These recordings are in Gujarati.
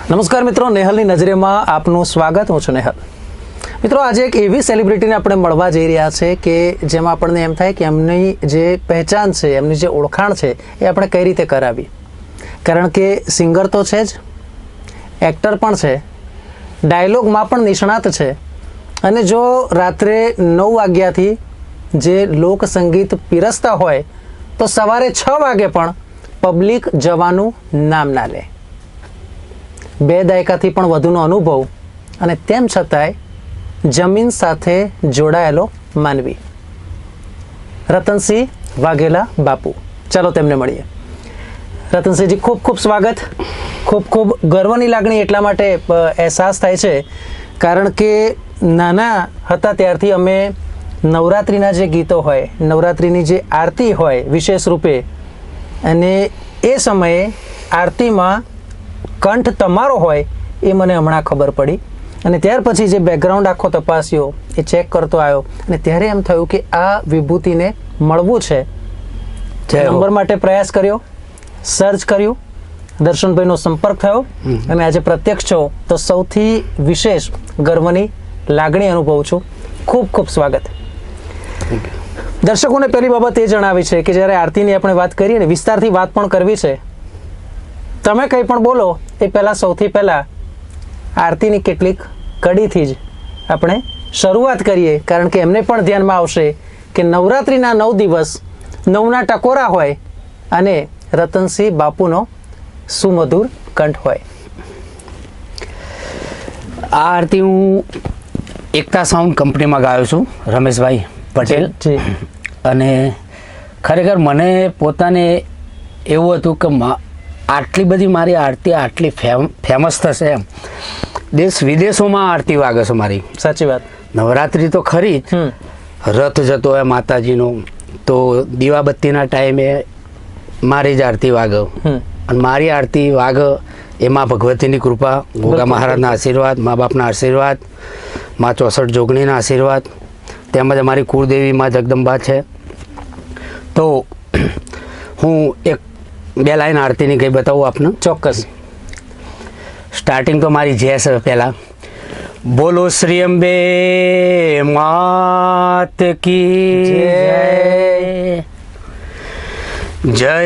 નમસ્કાર મિત્રો, નેહલની નજરેમાં આપનું સ્વાગત. હું છું નેહલ. મિત્રો, આજે એક એવી સેલિબ્રિટીને આપણે મળવા જઈ રહ્યા છે કે જેમાં આપણને એમ થાય કે એમની જે પહેચાન છે, એમની જે ઓળખાણ છે એ આપણે કઈ રીતે કરાવી. કારણ કે સિંગર તો છે જ, એક્ટર પણ છે, ડાયલોગમાં પણ નિષ્ણાત છે, અને જો રાત્રે 9 વાગ્યાથી જે લોકસંગીત પીરસતા હોય તો સવારે 6 વાગે પણ પબ્લિક જવાનું નામ ના લે. 2 દાયકાથી પણ વધુનો અનુભવ, અને તેમ છતાંય જમીન સાથે જોડાયેલો માનવી. રતનસિંહ વાઘેલા બાપુ. ચાલો તેમને મળીએ. રતનસિંહજી, ખૂબ ખૂબ સ્વાગત. ખૂબ ખૂબ ગર્વની લાગણી એટલા માટે અહેસાસ થાય છે કારણ કે નાના હતા ત્યારથી અમે નવરાત્રિના જે ગીતો હોય, નવરાત્રિની જે આરતી હોય વિશેષ રૂપે, અને એ સમયે આરતીમાં કંઠ તમારો હોય એ મને હમણાં ખબર પડી. અને ત્યાર પછી જે બેકગ્રાઉન્ડ આખો તપાસ્યો, એ ચેક કરતો આવ્યો, અને ત્યારે એમ થયું કે આ વિભૂતિને મળવું છે. નંબર માટે પ્રયાસ કર્યો, સર્ચ કર્યું, દર્શનભાઈનો સંપર્ક થયો, અને આજે પ્રત્યક્ષ છો તો સૌથી વિશેષ ગર્વની લાગણી અનુભવું છું. ખૂબ ખૂબ સ્વાગત. દર્શકોને પહેલી બાબત એ જણાવી છે કે જ્યારે આરતીની આપણે વાત કરીએ ને, વિસ્તારથી વાત પણ કરવી છે, તમે કંઈ પણ બોલો એ પહેલાં સૌથી પહેલાં આરતીની કેટલીક કડીથી જ આપણે શરૂઆત કરીએ, કારણ કે એમને પણ ધ્યાનમાં આવશે કે નવરાત્રિના 9 દિવસ 9ના ટકોરા હોય અને રતનસિંહ બાપુનો સુમધુર કંઠ હોય. આ આરતી હું એકતા સાઉન્ડ કંપનીમાં ગાયો છું, રમેશભાઈ પટેલ. અને ખરેખર મને પોતાને એવું હતું કે આટલી બધી મારી આરતી આટલી ફેમસ થશે એમ. દેશ વિદેશોમાં આરતી વાગે છે મારી. સાચી વાત. નવરાત્રિ તો ખરી જ, રથ જતો હોય માતાજીનો તો દીવાબત્તીના ટાઈમે મારી જ આરતી વાગે, અને મારી આરતી વાગે એમાં ભગવતીની કૃપા, ગોગા મહારાજના આશીર્વાદ, મા બાપના આશીર્વાદ, મા 64 જોગણીના આશીર્વાદ, તેમજ અમારી કુળદેવી મા જગદંબા છે. તો હું એક 2 લાઈન આરતીની કંઈ બતાવું આપને. ચોક્કસ. સ્ટાર્ટિંગ તો મારી જય છે પહેલાં. બોલો શ્રી અંબે માત કી જય, જય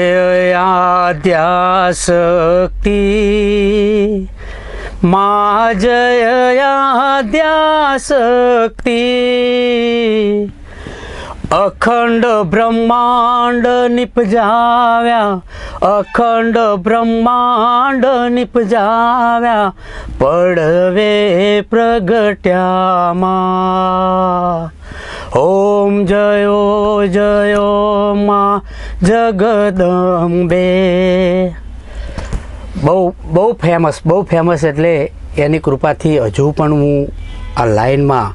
આદ્યા શક્તિ મા, જય આદ્યા શક્તિ, અખંડ બ્રહ્માંડ નિપજાવ્યા, અખંડ બ્રહ્માંડ નિપજાવ્યા, પડવે પ્રગટ્યામાં. ઓમ જયો જયો માં જગદંબે. બહુ ફેમસ એટલે એની કૃપાથી હજુ પણ હું આ લાઈનમાં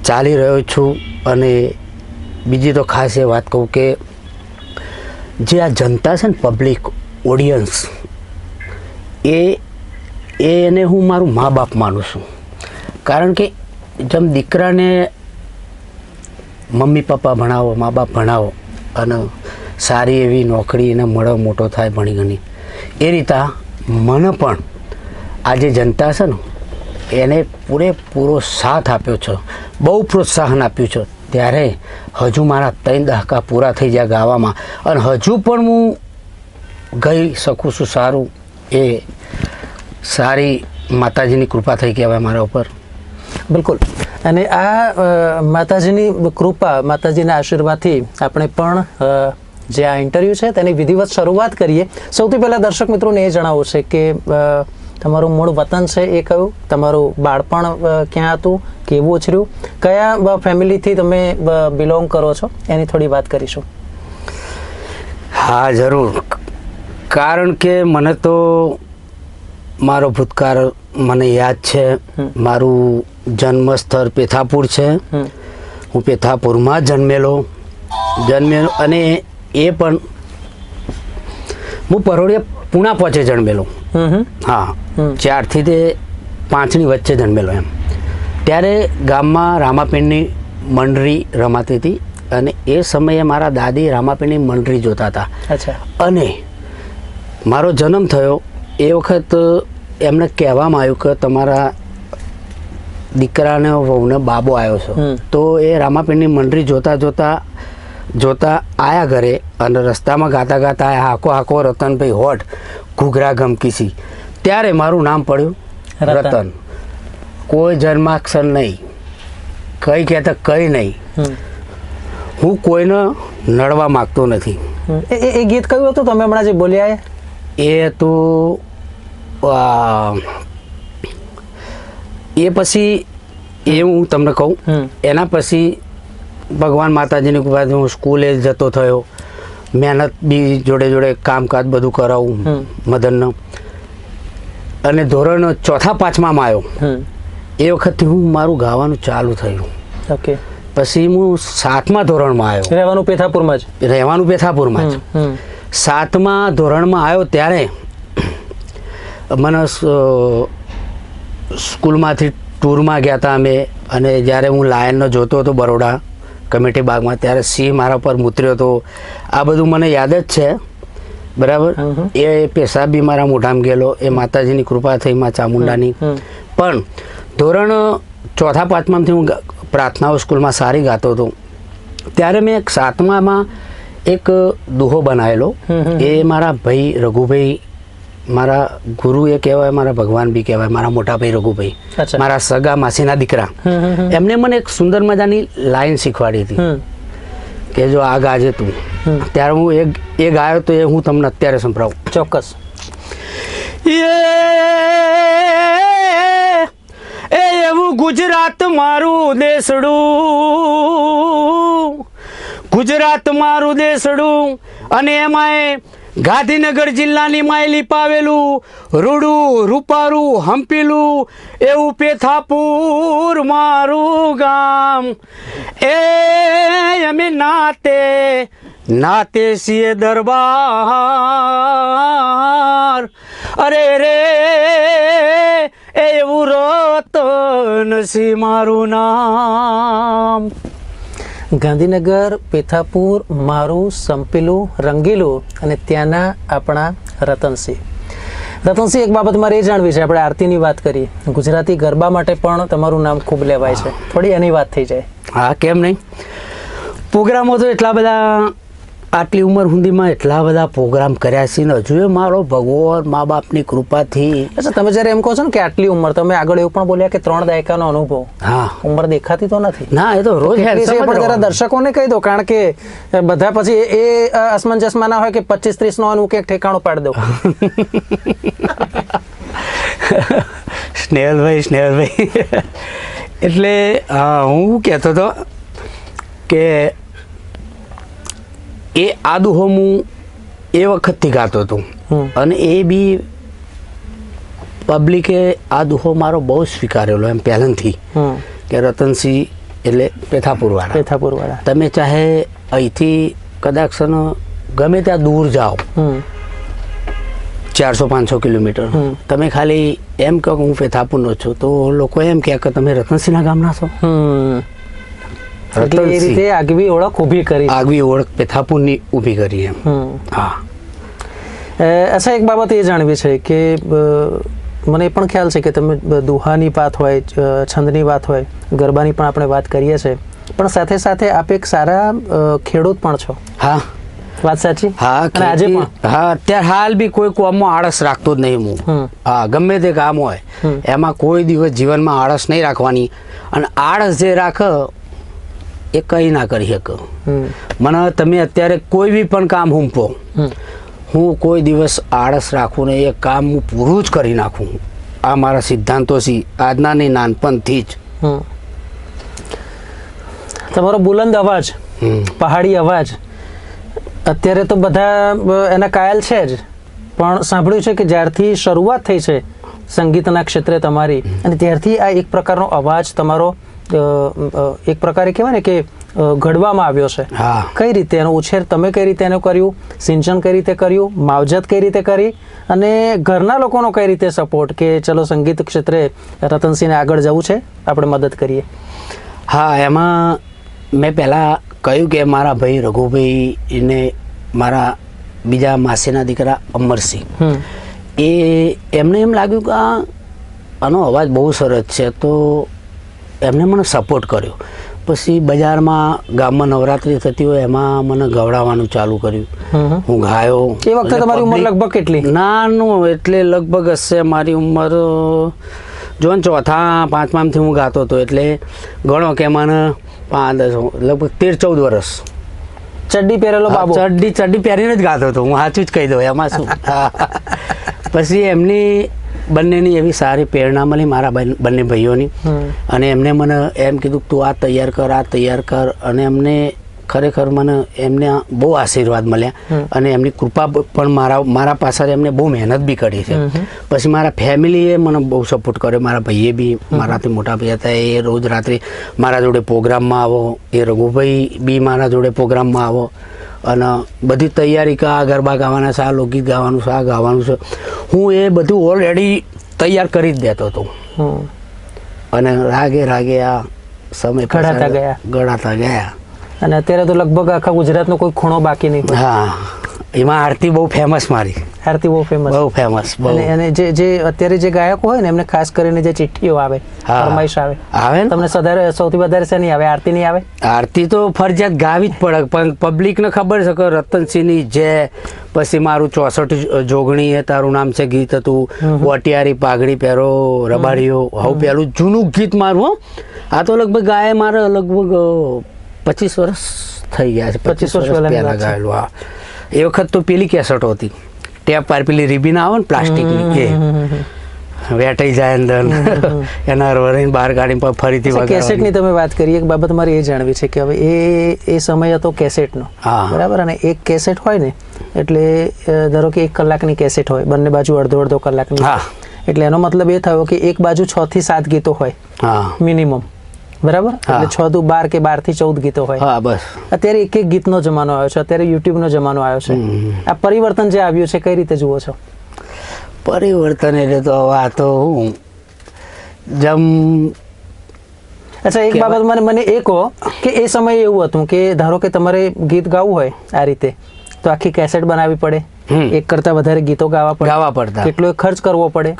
ચાલી રહ્યો છું. અને બીજી તો ખાસ એ વાત કહું કે જે આ જનતા છે ને, પબ્લિક ઓડિયન્સ, એને હું મારું મા બાપ માનું છું. કારણ કે જેમ દીકરાને મમ્મી પપ્પા ભણાવો, મા બાપ ભણાવો, અને સારી એવી નોકરી એને મળે, મોટો થાય ભણી ગણી, એ રીતે મને પણ આ જે જનતા છે ને એને પૂરેપૂરો સાથ આપ્યો છે, બહુ પ્રોત્સાહન આપ્યું છે. ત્યારે હજુ મારા 3 દહાકા પૂરા થઈ ગયા ગાવામાં, અને હજુ પણ હું ગઈ શકું છું સારું. એ સારી માતાજીની કૃપા થઈ કહેવાય મારા ઉપર. બિલકુલ. અને આ માતાજીની કૃપા, માતાજીના આશીર્વાદથી આપણે પણ જે આ ઇન્ટરવ્યૂ છે તેની વિધિવત શરૂઆત કરીએ. સૌથી પહેલાં દર્શક મિત્રોને એ જણાવવું છે કે તમારું મૂળ વતન છે એ કયું, તમારું બાળપણ ક્યાં હતું, કેવું ઉછર્યું, કયા ફેમિલીથી તમે બિલોંગ કરો છો, એની થોડી વાત કરીશું. હા, જરૂર. કારણ કે મને તો મારો ભૂતકાળ મને યાદ છે. મારું જન્મસ્થળ પેથાપુર છે. હું પેથાપુરમાં જન્મેલો, અને એ પણ હું પરોડિયા પૂણા પહોંચે જન્મેલો. હા, 4 થી 5ની વચ્ચે જન્મેલો એમ. ત્યારે ગામમાં રામાપીરની મંડળી રમાતી હતી, અને એ સમયે મારા દાદી રામાપીરની મંડળી જોતા હતા. અચ્છા. અને મારો જન્મ થયો એ વખત એમને કહેવામાં આવ્યું કે તમારા દીકરાને વહુને બાબો આવ્યો છે. તો એ રામાપીરની મંડળી જોતા આયા ઘરે અને રસ્તામાં ગાતા આયા હાકો હાકો રતનભાઈ હોઠ ઘૂઘરા ગમકીસી. ત્યારે મારું નામ પડ્યું રતન. કોઈ જન્માક્ષર નહીં, કઈ કહેતા કઈ નહીં. હું કોઈને નડવા માગતો નથી. એ ગીત કયું હતું તમે હમણાં જે બોલ્યા? એ હતું એ પછી એ હું તમને કહું. એના પછી ભગવાન માતાજીની કૃપાથી હું સ્કૂલે જતો થયો. મહેનત બી જોડે જોડે કામકાજ બધું કરાવું મદનનો. અને ધોરણ 4-5માં આવ્યો એ વખતથી હું મારું ગાવાનું ચાલુ થયું. ઓકે. પછી હું 7મા ધોરણમાં આવ્યો. રહેવાનું પેથાપુરમાં જ? રહેવાનું પેથાપુરમાં જ. 7મા ધોરણમાં આવ્યો ત્યારે મને સ્કૂલમાંથી ટૂરમાં ગયા હતા અમે. અને જ્યારે હું લાયનનો જોતો હતો બરોડા કમેટી બાગમાં, ત્યારે સિંહ મારા પર મૂતર્યો હતો. આ બધું મને યાદ જ છે. બરાબર. એ પેશાબ બી મારા મોઢામાં ગયેલો. એ માતાજીની કૃપા થઈ, માં ચામુંડાની. પણ ધોરણ 4-5માંથી હું પ્રાર્થનાઓ સ્કૂલમાં સારી ગાતો હતો. ત્યારે મેં 7મામાં એક દુહો બનાવેલો. એ મારા ભાઈ રઘુભાઈ, મારા ગુરુ એ કહેવાય, મારા ભગવાન બી કહેવાય, મારા મોટા ભાઈ રઘુભાઈ, મારા સગા માસીના દીકરા. એમને મને એક સુંદર મજાની લાઈન શીખવાડી હતી કે જો આ ગાજે તું. ત્યારે હું એ ગાયો તો એ હું તમને અત્યારે સંભળાવું. ચોક્કસ. એ એવું ગુજરાત મારું દેશડું, ગુજરાત મારું દેશડું. અને એમાંય ગાંધીનગર જિલ્લાની માયલી પાવેલું રૂડું રૂપારું હંપીલું એવું પેથાપુર મારું ગામ. એ અમે નાતે છીએ દરબાર. અરે રે એવું રતન સી મારું નામ. ગાંધીનગર, પેથાપુર મારું સંપેલું રંગીલું અને ત્યાંના આપણા રતનસિંહ. રતનસિંહ, એક બાબત મારે એ જાણવી છે. આપણે આરતીની વાત કરી, ગુજરાતી ગરબા માટે પણ તમારું નામ ખૂબ લેવાય છે. થોડી એની વાત થઈ જાય. હા, કેમ નહીં. પ્રોગ્રામો તો એટલા બધા, આટલી ઉંમર સુધીમાં એટલા બધા પ્રોગ્રામ કર્યા છે ને હજુ એ મારો ભગવાન મા બાપની કૃપાથી. અચ્છા, તમે જ્યારે એમ કહો છો ને કે આટલી ઉંમર, તમે આગળ એવું પણ બોલ્યા કે 3 દાયકાનો અનુભવ. હા, ઉંમર દેખાતી તો નથી. ના, એ તો રોજ પણ જરા દર્શકોને કહી દો, કારણ કે બધા પછી એ અસમંજસમાં ના હોય કે 25-30 નો અનુ ક્યાંક ઠેકાણું પાડી દઉં. સ્નેહલભાઈ એટલે હું કહેતો હતો કે એ આ દુહો હું એ વખતથી ગાતો હતો. અને એ બી પબ્લિકે આ દુહો મારો બહુ સ્વીકારેલો એમ પહેલાંથી કે રતનસિંહ એટલે પેથાપુરવાળા. તમે ચાહે અહીંથી કદાચ ગમે ત્યાં દૂર જાઓ, 400-500 કિલોમીટર, તમે ખાલી એમ કહો હું પેથાપુરનો છું તો લોકો એમ કહે કે તમે રતનસિંહના ગામના છો. એટલે એ રીતે આગવી ઓળખ ઊભી કરી. આગવી ઓળખ પેથાપુરની ઊભી કરી એમ. હા. અચ્છા, એક બાબત એ જાણવી છે કે મને એ પણ ખ્યાલ છે કે તમે દુહાની વાત હોય, છંદની વાત હોય, ગરબાની પણ આપણે વાત કરીએ છીએ, પણ સાથે સાથે આપ એક સારા ખેડૂત પણ છો. હા, વાત સાચી. હા, અને આજે પણ. હા, અત્યારે હાલ બી કોઈ કામમાં આળસ રાખતો જ નહીં હું. હા, ગમે તે કામ હોય એમાં કોઈ દિવસ જીવનમાં આળસ નહીં રાખવાની. અને આળસ જે રાખે એ કંઈ ના કરી શકે. મને તમે અત્યારે કોઈ બી પણ કામ હુંપો, હું કોઈ દિવસ આળસ રાખું ને એ કામ હું પૂરું જ કરી નાખું. આ મારા સિદ્ધાંતો છે આજના નહીં, નાનપણથી જ. તમારો બુલંદ અવાજ, પહાડી અવાજ, અત્યારે તો બધા એના કાયલ છે જ, પણ સાંભળ્યું છે કે જ્યારથી શરૂઆત થઈ છે સંગીતના ક્ષેત્રે તમારી, અને ત્યારથી આ એક પ્રકારનો અવાજ તમારો એક પ્રકારે કહેવાય ને કે ઘડવામાં આવ્યો છે. કઈ રીતે એનો ઉછેર તમે કઈ રીતે એનો કર્યું, સિંચન કઈ રીતે કર્યું, માવજત કઈ રીતે કરી, અને ઘરના લોકોનો કઈ રીતે સપોર્ટ કે ચલો સંગીત ક્ષેત્રે રતનસિંહને આગળ જવું છે, આપણે મદદ કરીએ? હા, એમાં મેં પહેલાં કહ્યું કે મારા ભાઈ રઘુભાઈ ને મારા બીજા માસીના દીકરા અમરસિંહ, એમને એમ લાગ્યું કે આનો અવાજ બહુ સરસ છે, તો એમને મને સપોર્ટ કર્યો. પછી બજારમાં ગામમાં નવરાત્રિ થતી હોય એમાં મને ગવડાવવાનું ચાલુ કર્યું. હું ગાયો. એ વખતે તમારી ઉંમર લગભગ કેટલી? નાનું, એટલે લગભગ હશે મારી ઉંમર જો ને 4થા 5માથી હું ગાતો હતો, એટલે ગણો કે મને 5 લગભગ 13-14 વર્ષ. ચડ્ડી પહેરેલો બાબો? ચડ્ડી પહેરીને જ ગાતો હતો હું, સાચું જ કહી દઉં, એમાં શું. પછી એમની બંનેની એવી સારી પ્રેરણા મળી, મારા બંને ભાઈઓની, અને એમને મને એમ કીધું તું આ તૈયાર કર, અને એમને ખરેખર મને એમને બહુ આશીર્વાદ મળ્યા, અને એમની કૃપા પણ મારા પાછળ એમને બહુ મહેનત બી કરી છે. પછી મારા ફેમિલીએ મને બહુ સપોર્ટ કર્યો, મારા ભાઈએ બી, મારાથી મોટા ભાઈ હતા, એ રોજ રાત્રે મારા જોડે પ્રોગ્રામમાં આવો, એ રઘુભાઈ બી મારા જોડે પ્રોગ્રામમાં આવો, અને બધી તૈયારી કે આ ગરબા ગાવાના છે, આ લોકગીત ગાવાનું છે, આ ગાવાનું છે, હું એ બધું ઓલરેડી તૈયાર કરી જ દેતો હતો. અને રાગે આ સમય ગળાતા ગયા. અને અત્યારે તો લગભગ આખા ગુજરાતનો કોઈ ખૂણો બાકી નહીં. હા, એમાં આરતી બહુ ફેમસ મારી. આરતી બહુ ફેમસ. અને જે અત્યારે જે ગાયકો હોય ને એમને ખાસ કરીને જે ચિઠ્ઠીઓ આવે, ફરમાઈશ આવે તમને સૌથી વધારે શેની આવે? આરતી નહીં આવે? આરતી તો ફરજિયાત ગાવી જ પડે, પણ પબ્લિકને ખબર છે કે રતનસિંહની જય, પછી મારું 64 જોગણી એ તારું નામ છે ગીત હતું, વટિયારી પાઘડી પહેરો રબાડીઓ, હવે પેલું જૂનું ગીત મારું. આ તો લગભગ ગાય મારે લગભગ 25 વર્ષ થઈ ગયા છે. 25 વર્ષ પહેલા ગાયેલું. હા, એ વખત તો પેલી કેસેટો હતી, ટેપ પાર પેલી રિબીન આવે ને પ્લાસ્ટિકની, એ વેટાઈ જાય અંદર, એના વરીને બહાર કાઢીને ફરીથી કેસેટની તમે વાત કરી. એક બાબત મારે એ જાણવી છે કે હવે એ સમય હતો કેસેટનો, બરાબર, અને એક કેસેટ હોય ને એટલે ધારો કે 1 કલાકની કેસેટ હોય, બંને બાજુ અડધો કલાકની, એટલે એનો મતલબ એ થયો કે એક બાજુ 6 થી 7 ગીતો હોય મિનિમમ, બરાબર, એટલે 6 દુ 12 કે 12 થી 14 ગીતો હોય. હા, બસ. અત્યારે એક ગીતનો જમાનો આવ્યો છે, અત્યારે યુટ્યુબનો જમાનો આવ્યો છે. આ પરિવર્તન જે આવ્યું છે કઈ રીતે જુઓ છો? પરિવર્તન એટલે તો આ તો હું અચ્છા, એક બાબત મને એ કહો કે એ સમયે એવું હતું કે ધારો કે તમારે ગીત ગાવું હોય આ રીતે તો આખી કેસેટ બનાવવી પડે, એક કરતા વધારે ગીતો ગાવા પડતા, કેટલો ખર્ચ કરવો પડે,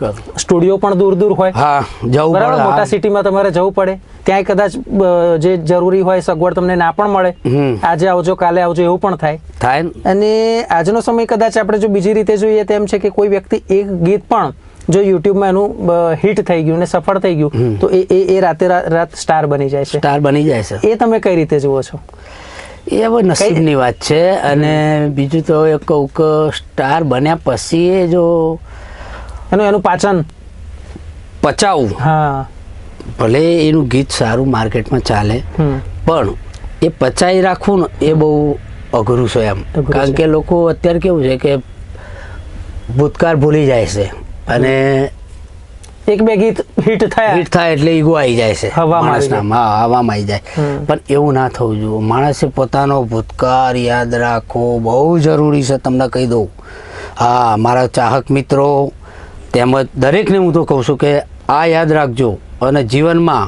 સ્ટુડિયો પણ દૂર હોય, બરાબર, મોટા સિટીમાં તમારે જવું પડે, ત્યાં કદાચ જે જરૂરી હોય સગવડ તમને ના પણ મળે, આજે આવજો કાલે આવજો એવું પણ થાય. અને આજનો સમય કદાચ આપણે જો બીજી રીતે જોઈએ તેમ છે કે કોઈ વ્યક્તિ એક ગીત પણ જો યુટ્યુબમાં એનું હિટ થઈ ગયું ને સફળ થઈ ગયું તો એ રાત સ્ટાર બની જાય છે. એ તમે કઈ રીતે જુઓ છો? એ હવે નસીબની વાત છે. અને બીજું તો એ કહું કે સ્ટાર બન્યા પછી એ જો એનું પાચન પચાવવું, હા, ભલે એનું ગીત સારું માર્કેટમાં ચાલે, પણ એ પચાવી રાખવું ને એ બહુ અઘરું છે એમ. કારણ કે લોકો અત્યારે કેવું છે કે ભૂતકાળ ભૂલી જાય છે, અને એક બે ગીત હિટ થાય એટલે ઈગો આવી જાય છે, હવામાં આવી જાય. પણ એવું ના થવું જોઈએ. માણસે પોતાનો ભૂતકાળ યાદ રાખવો બહુ જરૂરી છે, તમને કહી દઉં. હા, મારા ચાહક મિત્રો તેમજ દરેકને હું તો કહું છું કે આ યાદ રાખજો, અને જીવનમાં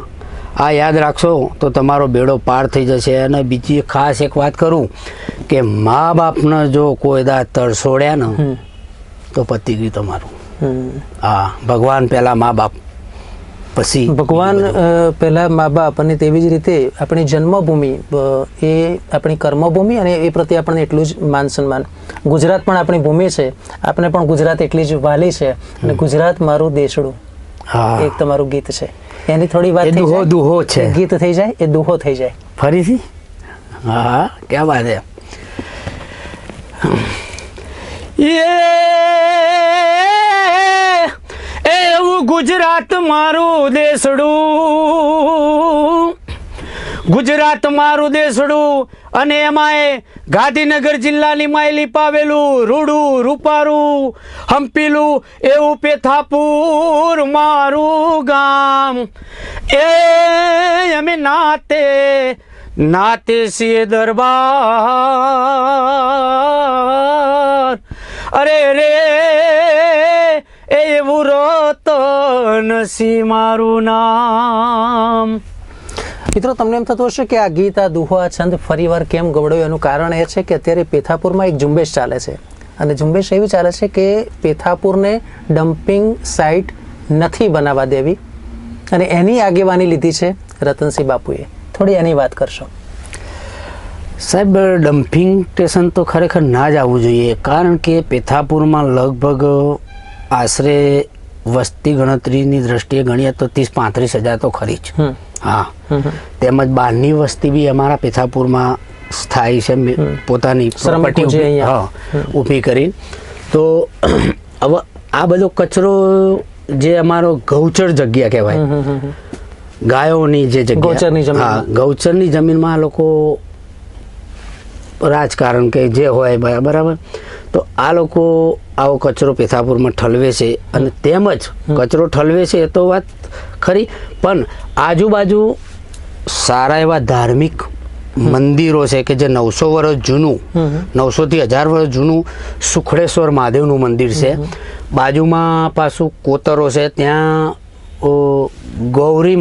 આ યાદ રાખશો તો તમારો બેડો પાર થઈ જશે. અને બીજી ખાસ એક વાત કરું કે મા બાપને જો કોઈ દા તરસોડ્યા ને તો પતી ગયું તમારું. હા, ભગવાન પહેલા મા બાપ, પછી ભગવાન પહેલા મા બાપ, અને તેવી જ રીતે આપણી જન્મભૂમિ એ આપણી કર્મભૂમિ, અને એ પ્રત્યે આપણને એટલું જ માન સન્માન. ગુજરાત પણ આપણી ભૂમિ છે, આપણે પણ ગુજરાત એટલી જ વાલી છે, અને ગુજરાત મારું દેશડું એક તમારું ગીત છે, એની થોડી વાત દુહો છે, ગીત થઈ જાય એ દુહો થઈ જાય ફરીથી. હા, ક્યાં વાત છે. એવું ગુજરાત મારું દેશડું, ગુજરાત મારું દેશડું, અને એમાંય ગાંધીનગર જિલ્લાની માયલી પાવેલું રૂડું રૂપારું હંપીલું એવું પેથાપુર મારું ગામ. એ અમે નાતે છીએ દરબાર, અરે રે એવું રતનસિંહ મારું નામ. મિત્રો, તમને એમ થતું હશે કે આ ગીત, આ દુહો, આ છંદ ફરીવાર કેમ ગવડાયો? એનું કારણ એ છે કે અત્યારે પેથાપુરમાં એક ઝુંબેશ ચાલે છે, અને ઝુંબેશ એવી ચાલે છે કે પેથાપુરને ડમ્પિંગ સાઇટ નથી બનાવવા દેવી અને એની આગેવાની લીધી છે રતનસિંહ બાપુએ. થોડી એની વાત કરશો. સાહેબ, ડમ્પિંગ સ્ટેશન તો ખરેખર ના જ આવવું જોઈએ, કારણ કે પેથાપુરમાં લગભગ આશરે વસ્તી ગણતરીની દ્રષ્ટિએ ગણીએ તો 30-35 હજાર તો ખરી જ. હા, તેમજ બહારની વસ્તી બી અમારા પેથાપુરમાં સ્થાયી છે, પોતાની પ્રોપર્ટી ઊભી કરી. તો હવે આ બધો કચરો જે અમારો ગૌચર જગ્યા કહેવાય, ગાયોની જે જગ્યા, હા, ગૌચરની જમીનમાં આ લોકો રાજકારણ કે જે હોય બરાબર, તો આ લોકો આવો કચરો પેથાપુરમાં ઠલવે છે. અને તેમજ કચરો ઠલવે છે એ તો વાત ખરી, પણ આજુબાજુ સારા એવા ધાર્મિક મંદિરો છે કે જે 900 વર્ષ જૂનું, 900 થી 1000 વર્ષ જૂનું સુખડેશ્વર મહાદેવનું મંદિર છે. બાજુમાં પાછું કોતરો છે, ત્યાં ગૌરી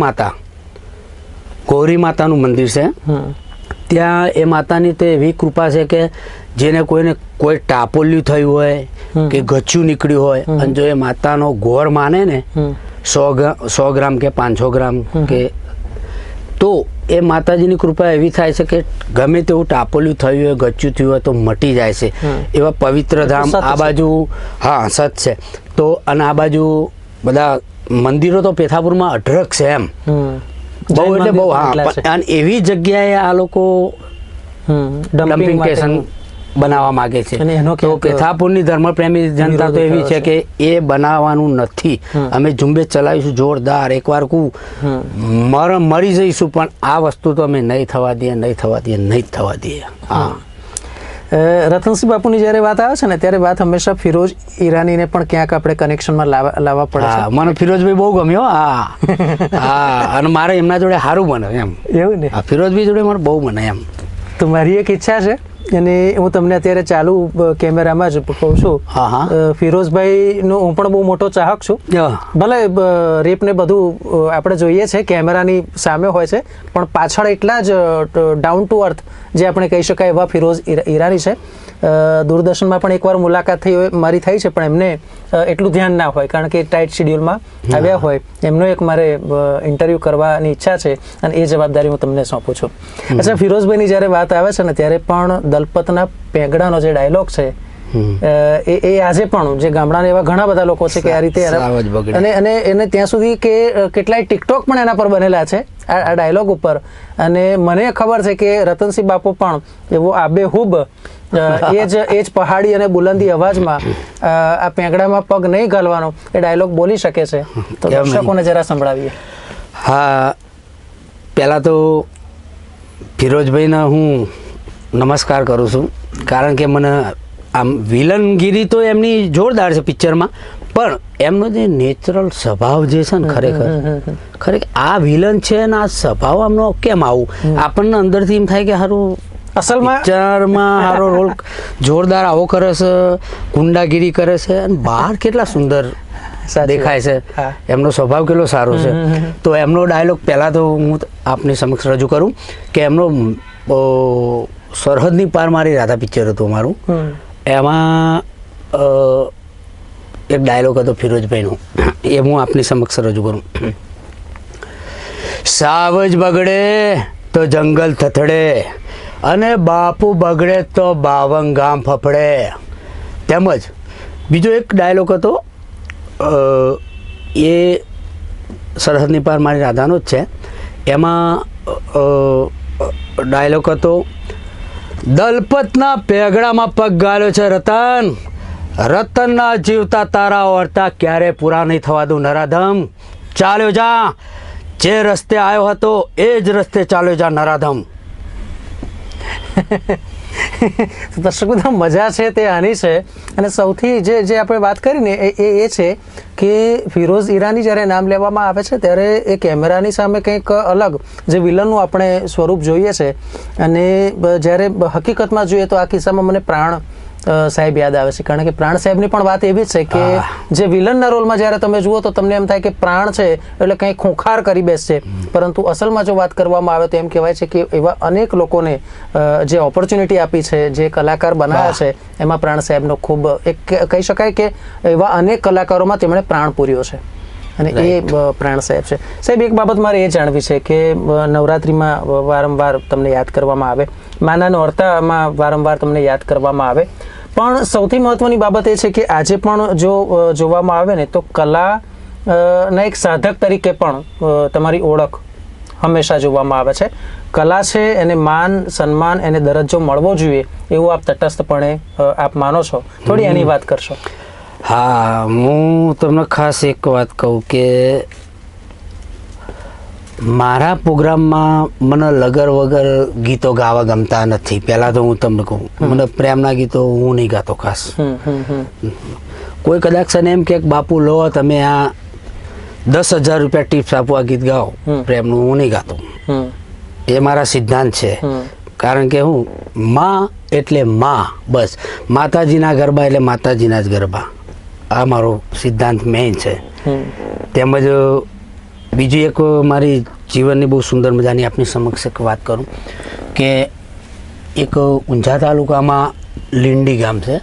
માતાનું મંદિર છે. ત્યાં એ માતાની તો એવી કૃપા છે કે જેને કોઈને કોઈ ટાપોલ્યું થયું હોય કે ગચ્યું નીકળ્યું હોય અને જો એ માતાનો ગોળ માને ને 100 ગ્રામ કે 500 ગ્રામ કે, તો એ માતાજીની કૃપા એવી થાય છે કે ગમે તેવું ટાપોલ્યું થયું હોય, ગચ્યું થયું હોય તો મટી જાય છે. એવા પવિત્ર ધામ આ બાજુ, હા, સત છે. તો અને આ બાજુ બધા મંદિરો તો પેથાપુરમાં અઢળક છે એમ, બહુ એટલે બહુ. હા, અને એવી જગ્યાએ આ લોકો ડમ્પિંગ સ્ટેશન બનાવવા માંગે છે. તો પેથાપુરની ધર્મપ્રેમી જનતા તો એવી છે કે એ બનાવવાનું નથી. અમે ઝુંબેશ ચલાવીશું જોરદાર, એકવાર મરી જઈશું, પણ આ વસ્તુ તો અમે નહીં થવા દઈએ. હા, રતનસિંહ બાપુની જ્યારે વાત આવે છે ને ત્યારે વાત હંમેશા ફિરોઝ ઈરાનીને પણ ક્યાંક આપણે કનેક્શનમાં લાવવા પડે છે. મને ફિરોઝભાઈ બહુ ગમ્યો. હા, અને મારે એમના જોડે સારું બને એમ. એવું ને? ફિરોઝભાઈ જોડે મારે બહુ બને એમ. તો મારી એક ઈચ્છા છે અને હું તમને અત્યારે ચાલુ કેમેરામાં જ કહું છું, ફિરોઝભાઈનો હું પણ બહુ મોટો ચાહક છું. ભલે રેપ ને બધું આપણે જોઈએ છે કેમેરાની સામે હોય છે, પણ પાછળ એટલા જ ડાઉન ટુ અર્થ જે આપણે કહી શકાય એવા ફિરોઝ ઈરાની છે. દૂરદર્શનમાં પણ એકવાર મુલાકાત મારી થઈ છે, પણ એમને એટલું ધ્યાન ના હોય કારણ કે ટાઈટ શિડ્યુલમાં આવ્યા હોય. એમનો એક મારે ઇન્ટરવ્યૂ કરવાની ઈચ્છા છે અને એ જવાબદારી હું તમને સોંપું છું. અચ્છા, ફિરોઝભાઈની જ્યારે વાત આવે છે ને ત્યારે પણ દલપતના પેંગડાનો જે ડાયલોગ છે એ આજે પણ જે ગામડાના એવા ઘણા બધા લોકો છે કે આ રીતે, અને એને ત્યાં સુધી કે કેટલાય ટિકટોક પણ એના પર બનેલા છે આ ડાયલોગ ઉપર. અને મને ખબર છે કે રતનસિંહ બાપુ પણ એવો આબેહૂબ એ જ પહાડી અને બુલંદી અવાજમાં આ પેંગડામાં પગ નહીં ઘાલવાનો એ ડાયલોગ બોલી શકે છે. તો દર્શકોને જરા સંભળાવીએ. હા, પહેલાં તો ફિરોઝભાઈને હું નમસ્કાર કરું છું, કારણ કે મને આમ વિલનગીરી તો એમની જોરદાર છે પિક્ચરમાં, પણ એમનો જે નેચરલ સ્વભાવ જે છે ને ખરેખર આ વિલન છે ને આ સ્વભાવ આમનો કેમ આવું, આપણને અંદરથી એમ થાય કે સારું અસલમાં પિક્ચરમાં સારો રોલ જોરદાર આવો કરે છે, ગુંડાગીરી કરે છે, અને બહાર કેટલા સુંદર દેખાય છે, એમનો સ્વભાવ કેટલો સારો છે. તો એમનો ડાયલોગ પહેલાં તો હું આપની સમક્ષ રજૂ કરું કે એમનો સરહદની પાર મારી રાધા પિક્ચર હતું અમારું, એમાં એક ડાયલોગ હતો ફિરોઝભાઈનો, એ હું આપની સમક્ષ રજૂ કરું. સાવજ બગડે તો જંગલ થથડે અને બાપુ બગડે તો બાવન ગામ ફફડે. તેમજ બીજો એક ડાયલોગ હતો, એ સરહદની પાર મારી રાધાનો જ છે. એમાં ડાયલોગ હતો, દલપતના પેગડામાં પગ ગાળ્યો છે રતન, રતનના જીવતા તારા વર્તા ક્યારે પૂરા નહીં થવા દઉં નરાધમ. ચાલ્યો જા, જે રસ્તે આવ્યો હતો એ જ રસ્તે ચાલ્યો જા નરાધમ. દર્શક બધા મજા છે તે આની છે. અને સૌથી જે આપણે વાત કરીને એ છે કે ફિરોઝ ઈરાની જ્યારે નામ લેવામાં આવે છે ત્યારે એ કેમેરાની સામે કંઈક અલગ જે વિલનનું આપણે સ્વરૂપ જોઈએ છે, અને જ્યારે હકીકતમાં જોઈએ તો આ કિસ્સામાં મને પ્રાણ સાહેબ યાદ આવે છે, કારણ કે પ્રાણ સાહેબની પણ વાત એવી જ છે કે જે વિલનના રોલમાં જ્યારે તમે જુઓ તો તમને એમ થાય કે પ્રાણ છે એટલે કંઈ ખૂંખાર કરી બેસશે, પરંતુ અસલમાં જો વાત કરવામાં આવે તો એમ કહેવાય છે કે એવા અનેક લોકોને જે ઓપોર્ચ્યુનિટી આપી છે, જે કલાકાર બનાવ્યા છે, એમાં પ્રાણ સાહેબનો ખૂબ એક કહી શકાય કે એવા અનેક કલાકારોમાં તેમણે પ્રાણ પૂર્યો છે અને એ પ્રાણ સાહેબ છે. સાહેબ, એક બાબત મારે એ જાણવી છે કે નવરાત્રિમાં વારંવાર તમને યાદ કરવામાં આવે, માના નોરતામાં વારંવાર તમને યાદ કરવામાં આવે, પણ સૌથી મહત્વની બાબત એ છે કે આજે પણ જો જોવામાં આવે ને તો કલા ના એક સાધક તરીકે પણ તમારી ઓળખ હંમેશા જોવામાં આવે છે. કલા છે એને માન સન્માન એને દરજ્જો મળવો જોઈએ એવું આપ તટસ્થપણે આપ માનો છો, થોડી એની વાત કરશો. હા, હું તમને ખાસ એક વાત કહું કે મારા પ્રોગ્રામમાં મને લગર વગર ગીતો ગાવા ગમતા નથી. પહેલાં તો હું તમને કહું, મને પ્રેમના ગીતો હું નહીં ગાતો ખાસ. કોઈ કદાચ છે ને એમ કે બાપુ લો તમે આ 10,000 રૂપિયા ટિપ્સ આપો, આ ગીત ગાઓ પ્રેમનું, હું નહીં ગાતો. એ મારા સિદ્ધાંત છે. કારણ કે હું માં એટલે માં, બસ માતાજીના ગરબા એટલે માતાજીના જ ગરબા, આ મારો સિદ્ધાંત મેઇન છે. તેમજ બીજી એક મારી જીવનની બહુ સુંદર મજાની આપની સમક્ષ એક વાત કરું કે એક ઊંઝા તાલુકામાં લીંડી ગામ છે.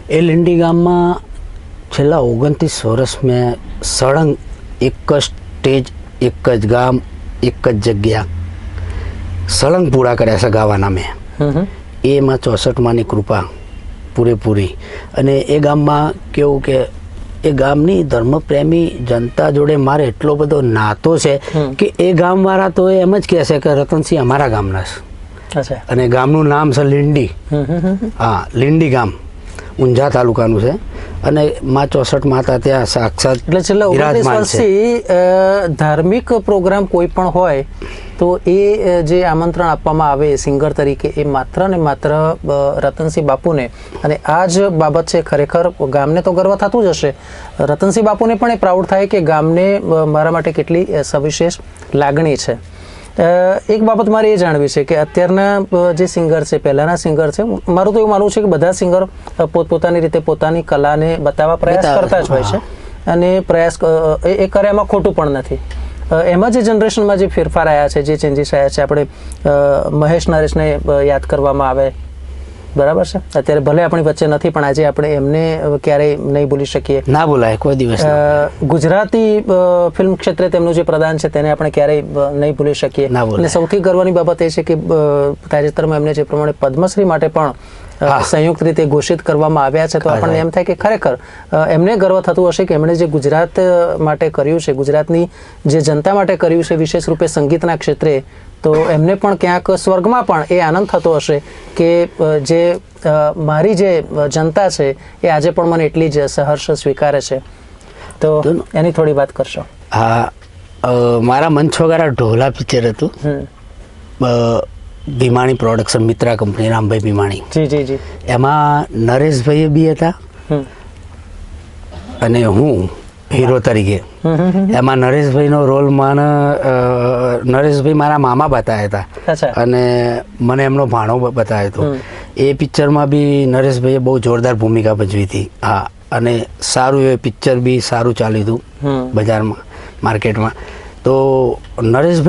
એ લીંડી ગામમાં છેલ્લા 29 વર્ષ મેં સળંગ એક જ સ્ટેજ, એક જ ગામ, એક જ જગ્યા સળંગ પૂરા કર્યા છે ગાવાના મેં. એમાં 64માની કૃપા પૂરેપૂરી. અને એ ગામમાં કેવું કે એ ગામની ધર્મપ્રેમી જનતા જોડે મારે એટલો બધો નાતો છે કે એ ગામવાળા તો એમ જ કહે છે કે રતનસિંહ અમારા ગામના છે. અને ગામનું નામ છે લીંડી. હા, લીંડી ગામ ઊંઝા તાલુકાનું છે. અને માં 64 માતા ત્યાં સાક્ષાત એટલે છેલ્લા 29 વર્ષથી ધાર્મિક પ્રોગ્રામ કોઈ પણ હોય તો એ જે આમંત્રણ આપવામાં આવે સિંગર તરીકે, એ માત્ર ને માત્ર રતનસિંહ બાપુને, અને આ જ બાબત છે ખરેખર ગામને તો ગર્વ થતું જ હશે, રતનસિંહ બાપુને પણ એ પ્રાઉડ થાય કે ગામને મારા માટે કેટલી સવિશેષ લાગણી છે. એક બાબત મારે એ જાણવી છે કે અત્યારના જે સિંગર છે, પહેલાંના સિંગર છે, મારું તો એવું માનવું છે કે બધા સિંગર પોતપોતાની રીતે પોતાની કલાને બતાવવા પ્રયાસ કરતા જ હોય છે, અને પ્રયાસ એ કરે એમાં ખોટું પણ નથી. એમાં જે જનરેશનમાં જે ફેરફાર આવ્યા છે, જે ચેન્જીસ આવ્યા છે, આપણે મહેશ નરેશને યાદ કરવામાં આવે, બરાબર છે, અત્યારે ભલે આપણી વચ્ચે નથી પણ આજે આપણે એમને ક્યારેય નહીં ભૂલી શકીએ. ના ભૂલાય કોઈ દિવસ. ગુજરાતી ફિલ્મ ક્ષેત્રે તેમનું જે પ્રદાન છે તેને આપણે ક્યારેય નહીં ભૂલી શકીએ. અને સૌથી ગર્વની બાબત એ છે કે તાજેતરમાં એમને જે પ્રમાણે પદ્મશ્રી માટે પણ સંયુક્ત રીતે ઘોષિત કરવામાં આવ્યા છે, તો આપણને એમ થાય કે ખરેખર એમને ગર્વ થતું હશે કે એમણે જે ગુજરાત માટે કર્યું છે, ગુજરાતની જે જનતા માટે કર્યું છે, વિશેષ રૂપે સંગીતના ક્ષેત્રે, તો એમને પણ ક્યાંક સ્વર્ગમાં પણ એ આનંદ થતો હશે કે જે મારી જે જનતા છે એ આજે પણ મને એટલી જ સહર્ષ સ્વીકારે છે. તો એની થોડી વાત કરશો. હા, મારા મનછોગારા ઢોલા પિક્ચર હતું, ભીમાણી પ્રોડક્શન, મિત્રા કંપની, રામભાઈ ભીમાણી. જી જી જી. એમાં નરેશભાઈ બી હતા અને હું હીરો તરીકે. એમાં નરેશભાઈનો રોલ નરેશભાઈ મારા મામા બતાવ્યા હતા અને મને એમનો ભાણો બતાવ્યો હતો. એ પિક્ચરમાં બી નરેશભાઈએ બહુ જોરદાર ભૂમિકા ભજવી હતી. હા, અને સારું એ પિક્ચર બી સારું ચાલ્યું હતું બજારમાં, માર્કેટમાં. તો નરેશભાઈ